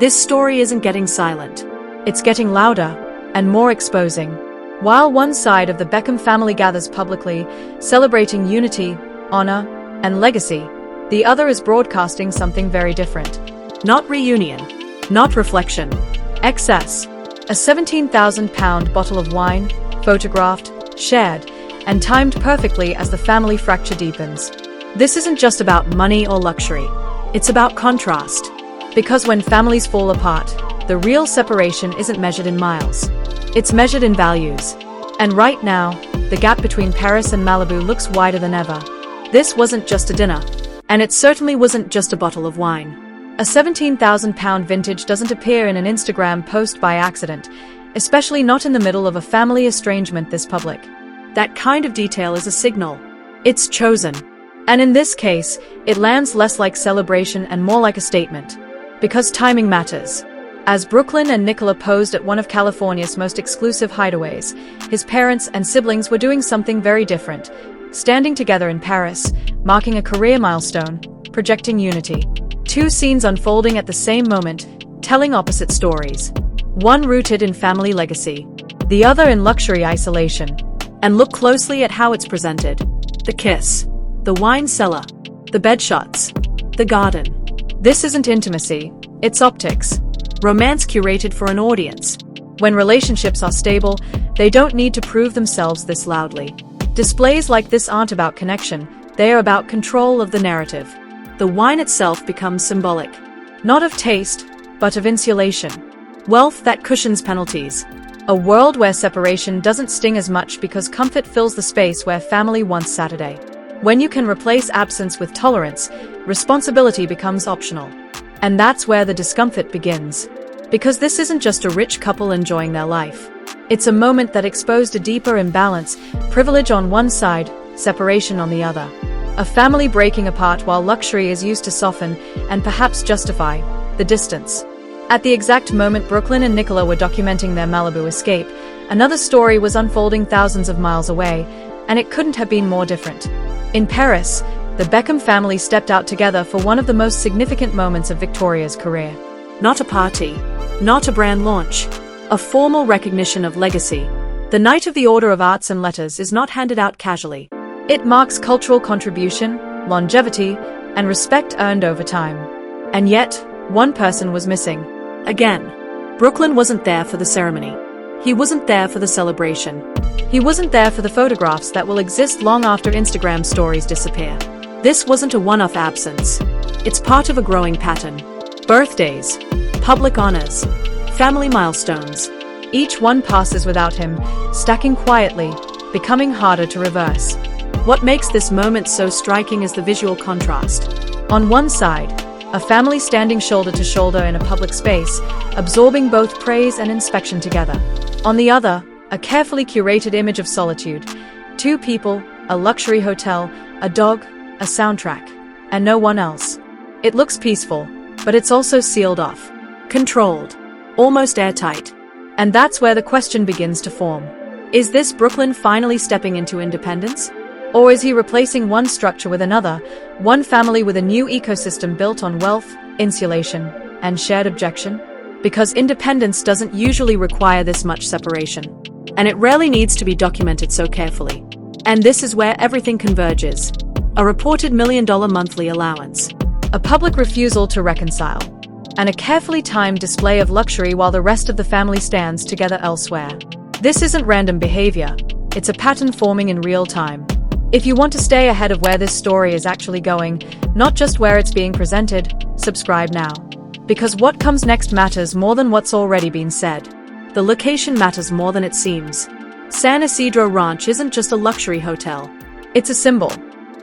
This story isn't getting silent. It's getting louder and more exposing. While one side of the Beckham family gathers publicly, celebrating unity, honor, and legacy, the other is broadcasting something very different. Not reunion, not reflection, excess. A £17,000 bottle of wine, photographed, shared, and timed perfectly as the family fracture deepens. This isn't just about money or luxury. It's about contrast. Because when families fall apart, the real separation isn't measured in miles. It's measured in values. And right now, the gap between Paris and Malibu looks wider than ever. This wasn't just a dinner. And it certainly wasn't just a bottle of wine. A £17,000 vintage doesn't appear in an Instagram post by accident, especially not in the middle of a family estrangement this public. That kind of detail is a signal. It's chosen. And in this case, it lands less like celebration and more like a statement. Because timing matters. As Brooklyn and Nicola posed at one of California's most exclusive hideaways, his parents and siblings were doing something very different, standing together in Paris, marking a career milestone, projecting unity. Two scenes unfolding at the same moment, telling opposite stories. One rooted in family legacy, the other in luxury isolation. And look closely at how it's presented. The kiss, the wine cellar, the bed shots, the garden. This isn't intimacy, it's optics. Romance curated for an audience. When relationships are stable, they don't need to prove themselves this loudly. Displays like this aren't about connection, they are about control of the narrative. The wine itself becomes symbolic. Not of taste, but of insulation. Wealth that cushions penalties. A world where separation doesn't sting as much because comfort fills the space where family once Saturday. When you can replace absence with tolerance, responsibility becomes optional. And that's where the discomfort begins. Because this isn't just a rich couple enjoying their life. It's a moment that exposed a deeper imbalance, privilege on one side, separation on the other. A family breaking apart while luxury is used to soften, and perhaps justify, the distance. At the exact moment Brooklyn and Nicola were documenting their Malibu escape, another story was unfolding thousands of miles away, and it couldn't have been more different. In Paris, the Beckham family stepped out together for one of the most significant moments of Victoria's career. Not a party, not a brand launch, a formal recognition of legacy. The Knight of the Order of Arts and Letters is not handed out casually. It marks cultural contribution, longevity, and respect earned over time. And yet, one person was missing. Again, Brooklyn wasn't there for the ceremony. He wasn't there for the celebration. He wasn't there for the photographs that will exist long after Instagram stories disappear. This wasn't a one-off absence. It's part of a growing pattern. Birthdays, public honors, family milestones. Each one passes without him, stacking quietly, becoming harder to reverse. What makes this moment so striking is the visual contrast. On one side, a family standing shoulder to shoulder in a public space, absorbing both praise and inspection together. On the other, a carefully curated image of solitude. Two people, a luxury hotel, a dog, a soundtrack, and no one else. It looks peaceful, but it's also sealed off. Controlled. Almost airtight. And that's where the question begins to form. Is this Brooklyn finally stepping into independence? Or is he replacing one structure with another, one family with a new ecosystem built on wealth, insulation, and shared objection? Because independence doesn't usually require this much separation. And it rarely needs to be documented so carefully. And this is where everything converges. A reported $1 million monthly allowance. A public refusal to reconcile. And a carefully timed display of luxury while the rest of the family stands together elsewhere. This isn't random behavior. It's a pattern forming in real time. If you want to stay ahead of where this story is actually going, not just where it's being presented, subscribe now. Because what comes next matters more than what's already been said. The location matters more than it seems. San Isidro Ranch isn't just a luxury hotel. It's a symbol.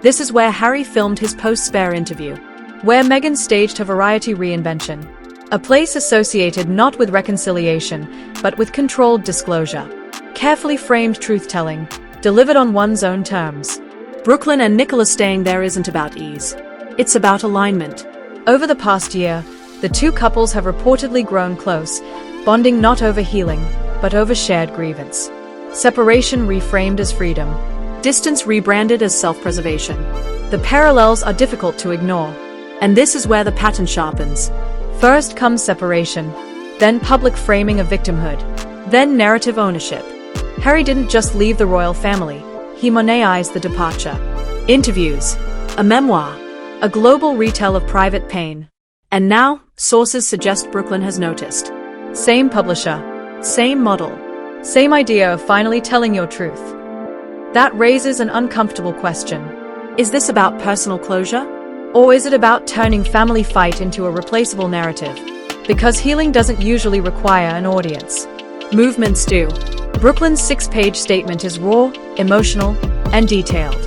This is where Harry filmed his post-Spare interview. Where Meghan staged her variety reinvention. A place associated not with reconciliation, but with controlled disclosure. Carefully framed truth-telling, delivered on one's own terms. Brooklyn and Nicola staying there isn't about ease. It's about alignment. Over the past year, the two couples have reportedly grown close, bonding not over healing, but over shared grievance. Separation reframed as freedom. Distance rebranded as self-preservation. The parallels are difficult to ignore. And this is where the pattern sharpens. First comes separation, then public framing of victimhood, then narrative ownership. Harry didn't just leave the royal family, he monetised the departure. Interviews, a memoir, a global retell of private pain. And now, sources suggest Brooklyn has noticed. Same publisher, same model, same idea of finally telling your truth. That raises an uncomfortable question. Is this about personal closure? Or is it about turning family fight into a replaceable narrative? Because healing doesn't usually require an audience. Movements do. Brooklyn's 6-page statement is raw, emotional, and detailed.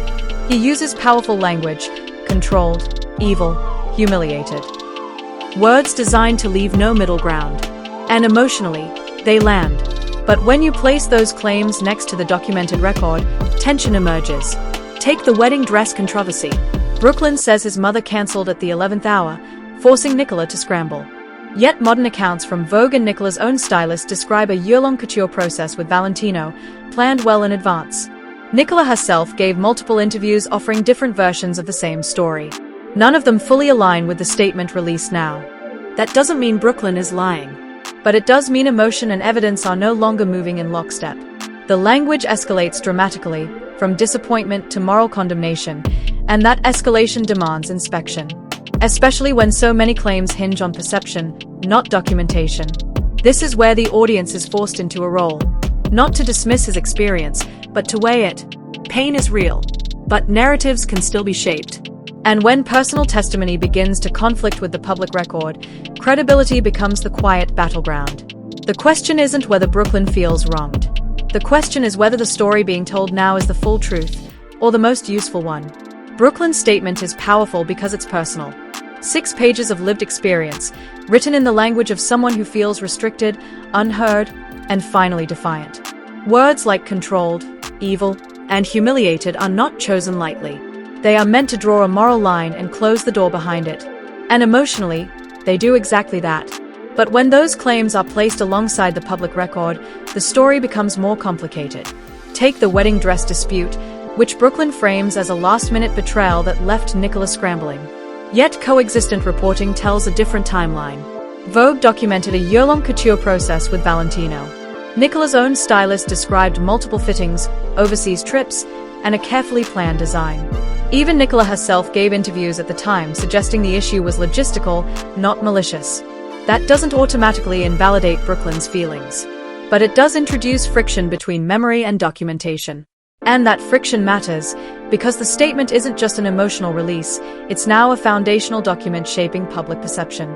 He uses powerful language, controlled, evil, humiliated. Words designed to leave no middle ground. And emotionally, they land. But when you place those claims next to the documented record, tension emerges. Take the wedding dress controversy. Brooklyn says his mother cancelled at the 11th hour, forcing Nicola to scramble. Yet modern accounts from Vogue and Nicola's own stylist describe a year-long couture process with Valentino, planned well in advance. Nicola herself gave multiple interviews offering different versions of the same story. None of them fully align with the statement released now. That doesn't mean Brooklyn is lying. But it does mean emotion and evidence are no longer moving in lockstep. The language escalates dramatically, from disappointment to moral condemnation, and that escalation demands inspection. Especially when so many claims hinge on perception, not documentation. This is where the audience is forced into a role. Not to dismiss his experience, but to weigh it. Pain is real, but narratives can still be shaped. And when personal testimony begins to conflict with the public record, credibility becomes the quiet battleground. The question isn't whether Brooklyn feels wronged. The question is whether the story being told now is the full truth, or the most useful one. Brooklyn's statement is powerful because it's personal. 6 pages of lived experience, written in the language of someone who feels restricted, unheard, and finally defiant. Words like controlled, evil, and humiliated are not chosen lightly. They are meant to draw a moral line and close the door behind it. And emotionally, they do exactly that. But when those claims are placed alongside the public record, the story becomes more complicated. Take the wedding dress dispute, which Brooklyn frames as a last-minute betrayal that left Nicola scrambling. Yet coexistent reporting tells a different timeline. Vogue documented a year-long couture process with Valentino. Nicola's own stylist described multiple fittings, overseas trips, and a carefully planned design. Even Nicola herself gave interviews at the time suggesting the issue was logistical, not malicious. That doesn't automatically invalidate Brooklyn's feelings. But it does introduce friction between memory and documentation. And that friction matters, because the statement isn't just an emotional release, it's now a foundational document shaping public perception.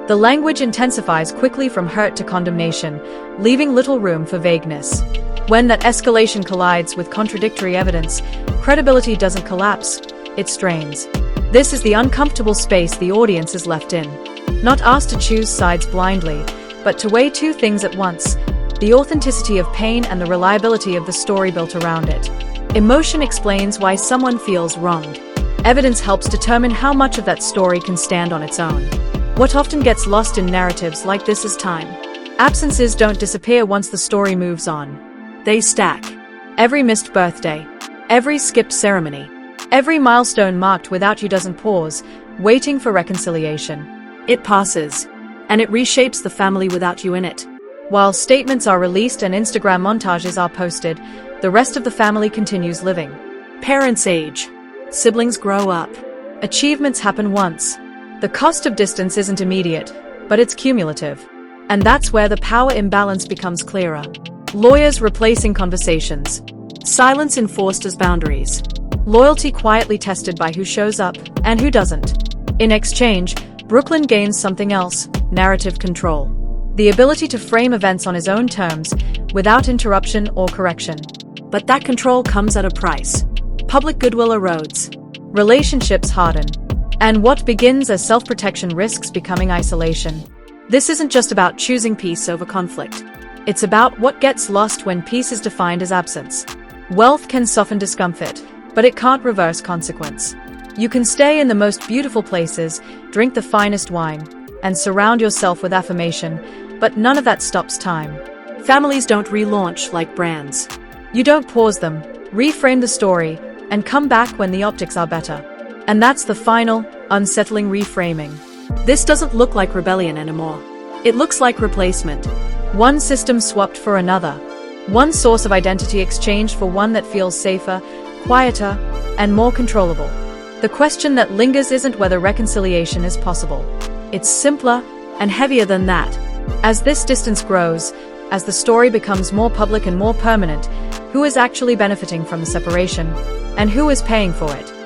The language intensifies quickly from hurt to condemnation, leaving little room for vagueness. When that escalation collides with contradictory evidence, credibility doesn't collapse, it strains. This is the uncomfortable space the audience is left in. Not asked to choose sides blindly, but to weigh 2 things at once: the authenticity of pain and the reliability of the story built around it. Emotion explains why someone feels wronged. Evidence helps determine how much of that story can stand on its own. What often gets lost in narratives like this is time. Absences don't disappear once the story moves on. They stack. Every missed birthday, every skipped ceremony, every milestone marked without you doesn't pause, waiting for reconciliation. It passes, and it reshapes the family without you in it. While statements are released and Instagram montages are posted, the rest of the family continues living. Parents age. Siblings grow up. Achievements happen once. The cost of distance isn't immediate, but it's cumulative. And that's where the power imbalance becomes clearer. Lawyers replacing conversations. Silence enforced as boundaries. Loyalty quietly tested by who shows up and who doesn't. In exchange, Brooklyn gains something else: narrative control. The ability to frame events on his own terms, without interruption or correction. But that control comes at a price. Public goodwill erodes. Relationships harden. And what begins as self-protection risks becoming isolation. This isn't just about choosing peace over conflict. It's about what gets lost when peace is defined as absence. Wealth can soften discomfort, but it can't reverse consequence. You can stay in the most beautiful places, drink the finest wine, and surround yourself with affirmation, but none of that stops time. Families don't relaunch like brands. You don't pause them, reframe the story, and come back when the optics are better. And that's the final, unsettling reframing. This doesn't look like rebellion anymore. It looks like replacement. One system swapped for another. One source of identity exchanged for one that feels safer, quieter, and more controllable. The question that lingers isn't whether reconciliation is possible. It's simpler and heavier than that. As this distance grows, as the story becomes more public and more permanent, who is actually benefiting from the separation, and who is paying for it?